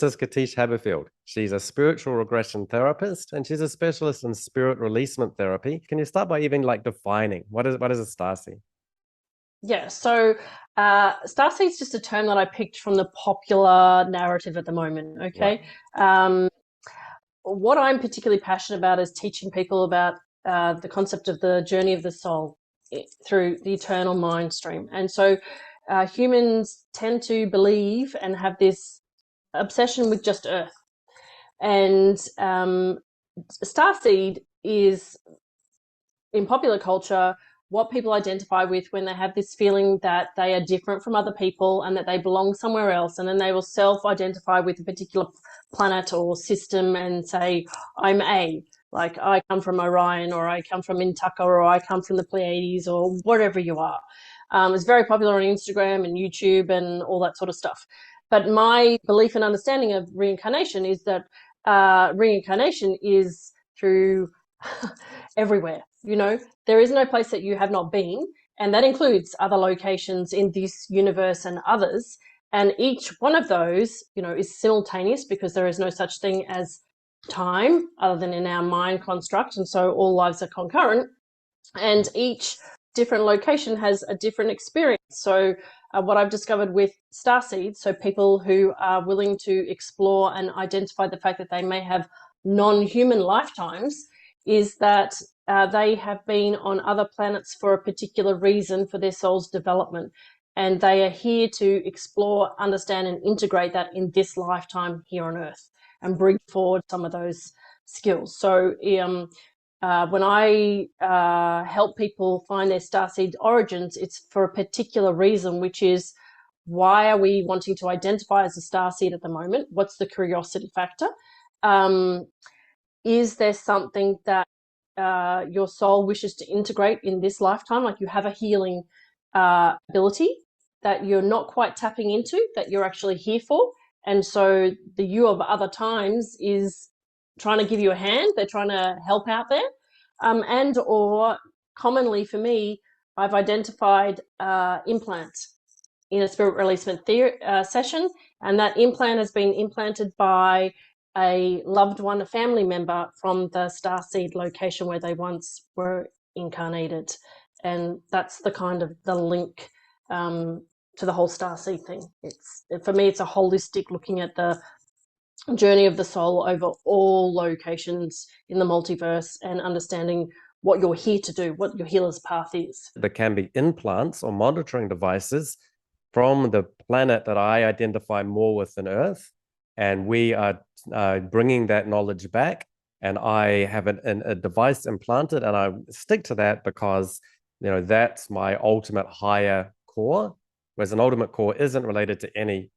This is Katische Haberfield. She's a spiritual regression therapist and she's a specialist in spirit releasement therapy. Can you start by even defining what is a starseed? Yeah, so Starseed's just a term that I picked from the popular narrative at the moment, Right. okay? What I'm particularly passionate about is teaching people about the concept of the journey of the soul through the eternal mind stream. And so humans tend to believe and have this obsession with just Earth. And Starseed is, in popular culture, what people identify with when they have this feeling that they are different from other people and that they belong somewhere else. And then they will self-identify with a particular planet or system and say, I'm A, like I come from Orion, or I come from Mintaka, or I come from the Pleiades, or whatever you are. It's very popular on Instagram and YouTube and all that sort of stuff. But my belief and understanding of reincarnation is that reincarnation is through everywhere. You know, there is no place that you have not been, and that includes other locations in this universe and others. And each one of those, you know, is simultaneous because there is no such thing as time other than in our mind construct. And so all lives are concurrent, and each different location has a different experience. So what I've discovered with starseeds, so people who are willing to explore and identify the fact that they may have non-human lifetimes, is that they have been on other planets for a particular reason for their soul's development. And they are here to explore, understand, and integrate that in this lifetime here on Earth and bring forward some of those skills. So when I help people find their starseed origins, it's for a particular reason, which is, why are we wanting to identify as a starseed at the moment? What's the curiosity factor? Is there something that your soul wishes to integrate in this lifetime? Like you have a healing ability that you're not quite tapping into, that you're actually here for. And so the you of other times is trying to give you a hand. They're trying to help out there. And or commonly for me, I've identified implants in a spirit releasement session, and that implant has been implanted by a loved one, a family member from the starseed location where they once were incarnated. And that's the kind of the link to the whole starseed thing. For me, it's a holistic looking at the journey of the soul over all locations in the multiverse and understanding what you're here to do, what your healer's path is. There can be implants or monitoring devices from the planet that I identify more with than Earth, and we are bringing that knowledge back. And I have a device implanted, and I stick to that because that's my ultimate higher core. Whereas an ultimate core isn't related to any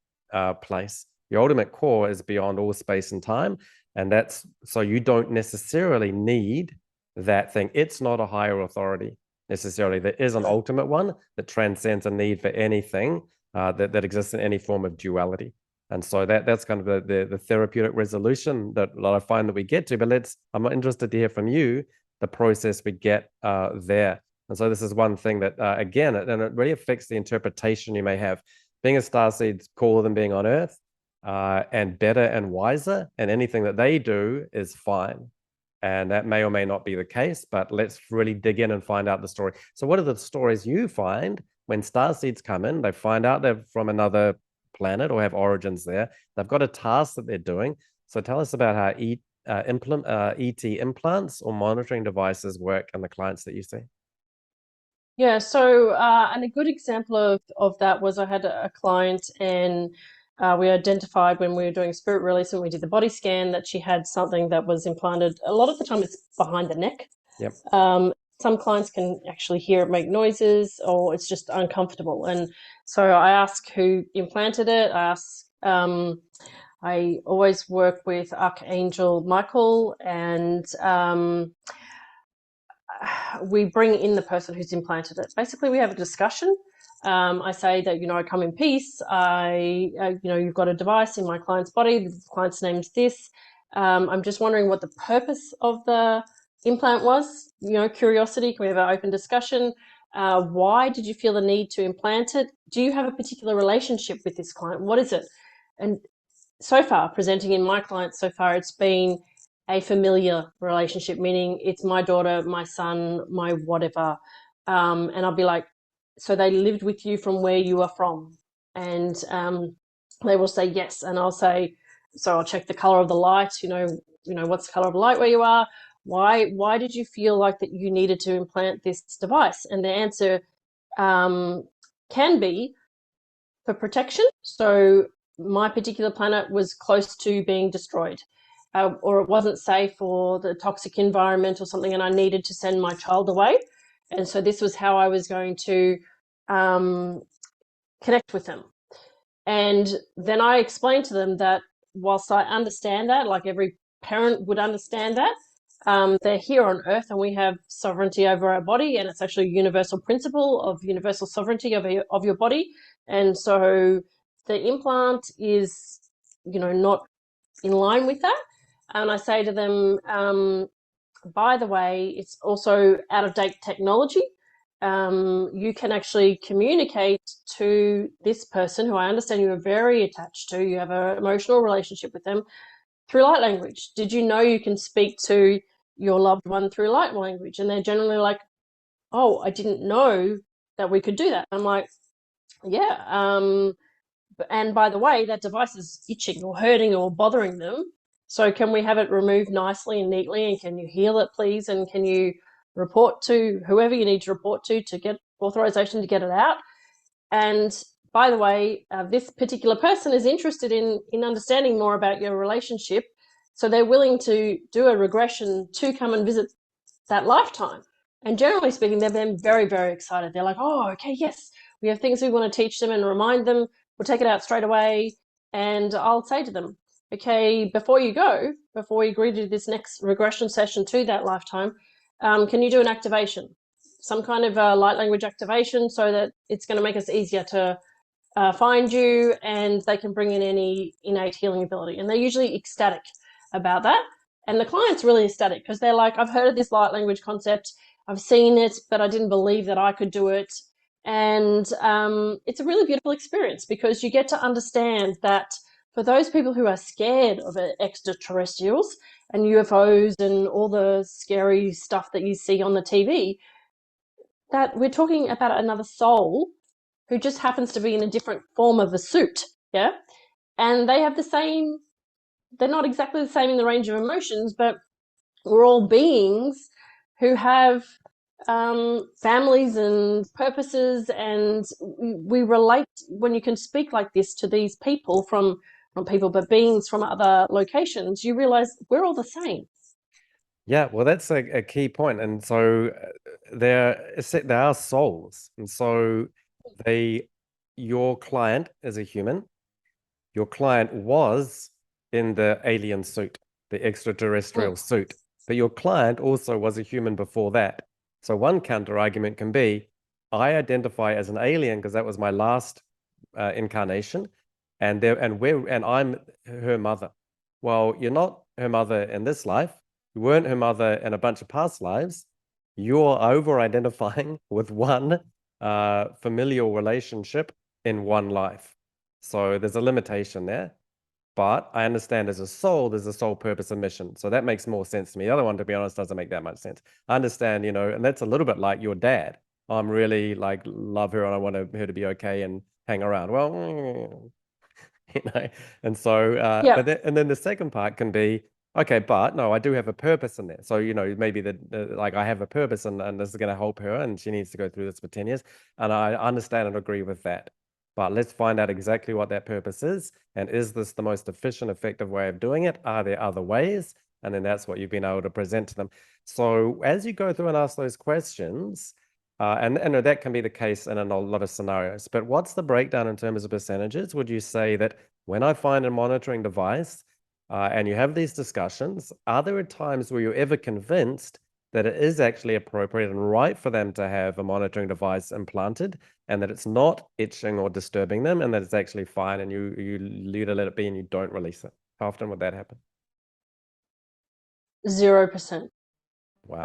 place. Your ultimate core is beyond all space and time, and that's so you don't necessarily need that thing. It's not a higher authority necessarily. There is an ultimate one that transcends a need for anything that exists in any form of duality. And so that's kind of the therapeutic resolution that I find that we get to. But I'm interested to hear from you the process we get there. And so this is one thing that, again, and it really affects the interpretation you may have. Being a starseed is cooler than being on Earth, and better and wiser, and anything that they do is fine. And that may or may not be the case, but let's really dig in and find out the story. So what are the stories you find when starseeds come in? They find out they're from another planet or have origins there. They've got a task that they're doing. So tell us about how ET implants or monitoring devices work and the clients that you see. Yeah, so and a good example of that was I had a client, and we identified when we were doing spirit release, when we did the body scan, that she had something that was implanted. A lot of the time it's behind the neck. Yep. Some clients can actually hear it make noises, or it's just uncomfortable. And so I ask who implanted it. I always work with Archangel Michael, and we bring in the person who's implanted it. Basically, we have a discussion. I say that, I come in peace. You've got a device in my client's body. The client's name's this. I'm just wondering what the purpose of the implant was. Curiosity. Can we have an open discussion? Why did you feel the need to implant it? Do you have a particular relationship with this client? What is it? And so far, presenting in my clients so far, it's been a familiar relationship, meaning it's my daughter, my son, my whatever. And I'll be like, so they lived with you from where you are from? And they will say yes. And I'll say, so I'll check the color of the light, what's the color of the light where you are? Why did you feel like that you needed to implant this device? And the answer can be for protection. So my particular planet was close to being destroyed, or it wasn't safe, or the toxic environment or something, and I needed to send my child away. And so this was how I was going to connect with them. And then I explained to them that whilst I understand that, like every parent would understand that, they're here on Earth and we have sovereignty over our body, and it's actually a universal principle of universal sovereignty of your body. And so the implant is, not in line with that. And I say to them, by the way, it's also out of date technology. You can actually communicate to this person who I understand you are very attached to. You have an emotional relationship with them through light language. Did you know you can speak to your loved one through light language? And they're generally like, oh, I didn't know that we could do that. I'm like, yeah. And by the way, that device is itching or hurting or bothering them. So can we have it removed nicely and neatly? And can you heal it, please? And can you report to whoever you need to report to get authorization to get it out? And by the way, this particular person is interested in understanding more about your relationship. So they're willing to do a regression to come and visit that lifetime. And generally speaking, they've been very, very excited. They're like, oh, okay, yes, we have things we want to teach them and remind them. We'll take it out straight away. And I'll say to them, okay, before we agree to this next regression session to that lifetime, can you do an activation? Some kind of light language activation, so that it's going to make us easier to find you, and they can bring in any innate healing ability. And they're usually ecstatic about that. And the client's really ecstatic because they're like, I've heard of this light language concept, I've seen it, but I didn't believe that I could do it. And it's a really beautiful experience because you get to understand that for those people who are scared of extraterrestrials and UFOs and all the scary stuff that you see on the TV, that we're talking about another soul who just happens to be in a different form of a suit, yeah? And they have the same, they're not exactly the same in the range of emotions, but we're all beings who have families and purposes, and we relate. When you can speak like this to these people from, not people, but beings from other locations, you realize we're all the same. Yeah, well, that's a key point. And so they are souls. And so your client is a human. Your client was in the alien suit, the extraterrestrial suit, but your client also was a human before that. So one counter argument can be, I identify as an alien because that was my last incarnation, and I'm her mother. Well, you're not her mother in this life. You weren't her mother in a bunch of past lives. You're over-identifying with one familial relationship in one life. So there's a limitation there. But I understand there's a soul purpose and mission. So that makes more sense to me. The other one, to be honest, doesn't make that much sense. I understand, and that's a little bit like your dad. I'm really like love her and I want her to be okay and hang around. Well, and so, Yeah. and then the second part can be, okay, but no, I do have a purpose in there. So, maybe like I have a purpose and this is going to help her and she needs to go through this for 10 years. And I understand and agree with that. But let's find out exactly what that purpose is. And is this the most efficient, effective way of doing it? Are there other ways? And then that's what you've been able to present to them. So as you go through and ask those questions, and that can be the case in a lot of scenarios, but what's the breakdown in terms of percentages? Would you say that when I find a monitoring device and you have these discussions, are there times where you're ever convinced that it is actually appropriate and right for them to have a monitoring device implanted and that it's not itching or disturbing them and that it's actually fine and you let it be and you don't release it? How often would that happen? 0%. Wow.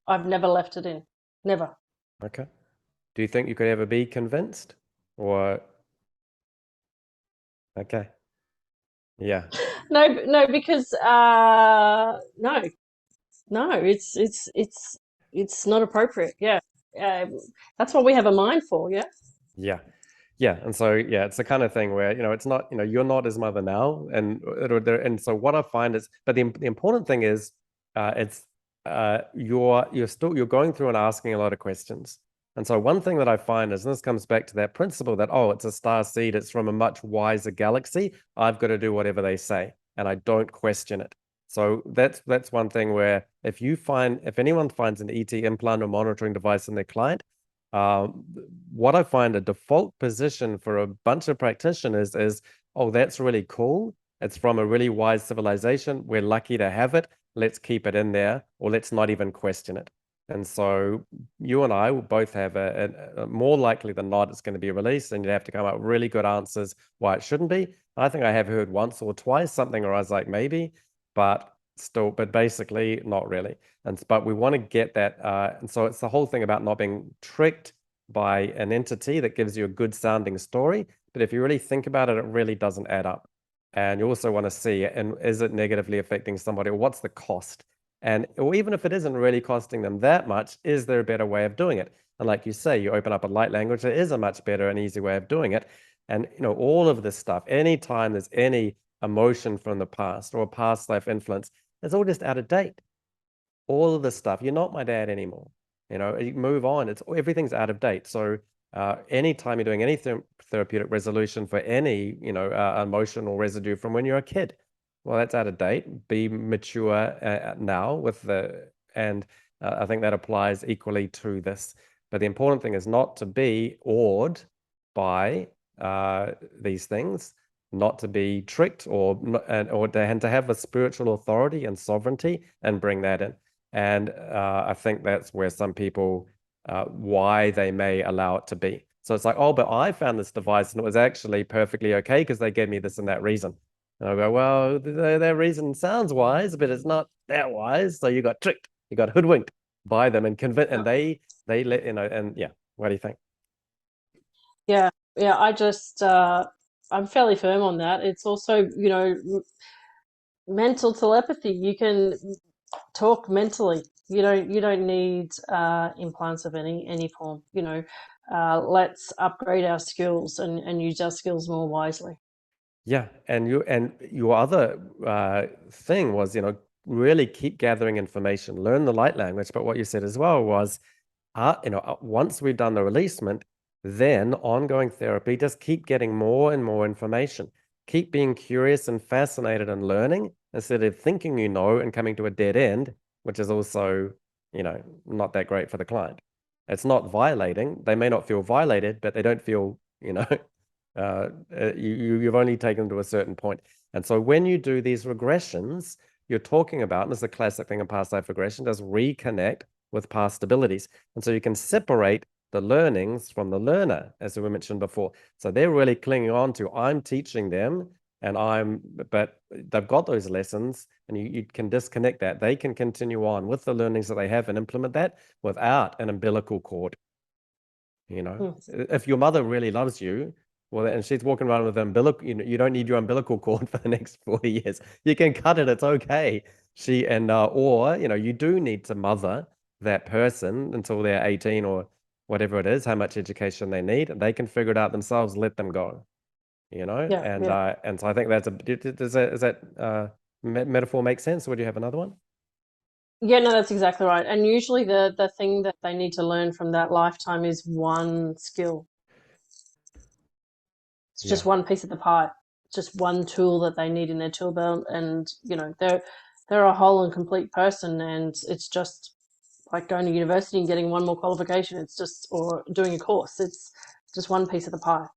I've never left it in. Never. Okay. Do you think you could ever be convinced? Or okay. Yeah. No, because no, it's not appropriate. Yeah, um, that's what we have a mind for. Yeah, Yeah. Yeah. And so, yeah, it's the kind of thing where, it's not, you're not his mother now. And so what I find is, but the important thing is, it's, you're going through and asking a lot of questions. And so one thing that I find is, and this comes back to that principle that, oh, it's a star seed, it's from a much wiser galaxy. I've got to do whatever they say, and I don't question it. So that's one thing where if anyone finds an ET implant or monitoring device in their client, um, what I find a default position for a bunch of practitioners is, oh, that's really cool. It's from a really wise civilization. We're lucky to have it. Let's keep it in there, or let's not even question it. And so you and I will both have a more likely than not, it's going to be released, and you have to come up with really good answers why it shouldn't be. I think I have heard once or twice something where I was like, maybe, but basically not really. But we want to get that. And so it's the whole thing about not being tricked by an entity that gives you a good sounding story. But if you really think about it, it really doesn't add up. And you also want to see, and is it negatively affecting somebody, or what's the cost? And or even if it isn't really costing them that much, is there a better way of doing it? And like you say, you open up a light language, there is a much better and easy way of doing it. And all of this stuff, anytime there's any emotion from the past or a past life influence, it's all just out of date. All of this stuff. You're not my dad anymore. You move on. It's everything's out of date. So anytime you're doing any therapeutic resolution for any, emotional residue from when you're a kid, well, that's out of date. Be mature now and I think that applies equally to this. But the important thing is not to be awed by these things, not to be tricked and to have a spiritual authority and sovereignty and bring that in. And I think that's where some people, why they may allow it to be. So it's like, oh, but I found this device and it was actually perfectly okay because they gave me this and that reason. And I go, well, their reason sounds wise, but it's not that wise. So you got tricked, you got hoodwinked by them and convinced, and they let and yeah. What do you think? yeah, yeah. I'm fairly firm on that. It's also, mental telepathy. You can talk mentally. You don't need implants of any form. Let's upgrade our skills and use our skills more wisely. Yeah, and your other thing was, really keep gathering information, learn the light language. But what you said as well was, once we've done the releasement, then ongoing therapy, just keep getting more and more information. Keep being curious and fascinated and learning instead of thinking and coming to a dead end, which is also, not that great for the client. It's not violating. They may not feel violated, but they don't feel, you've only taken them to a certain point. And so when you do these regressions, you're talking about, and this is the classic thing in past life regression, does reconnect with past abilities. And so you can separate the learnings from the learner, as we mentioned before. So they're really clinging on to, I'm teaching them, but they've got those lessons, and you can disconnect that. They can continue on with the learnings that they have and implement that without an umbilical cord. Hmm. If your mother really loves you, well, and she's walking around with an umbilical, you don't need your umbilical cord for the next 40 years. You can cut it, it's okay. Or, you do need to mother that person until they're 18 or whatever it is, how much education they need. They can figure it out themselves, let them go, Yeah, yeah. and so I think does that metaphor make sense? Or would you have another one? Yeah, no, that's exactly right. And usually the thing that they need to learn from that lifetime is one skill. It's Yeah. just one piece of the pie, just one tool that they need in their tool belt, and they're a whole and complete person, and it's just like going to university and getting one more qualification. It's just or doing a course. It's just one piece of the pie.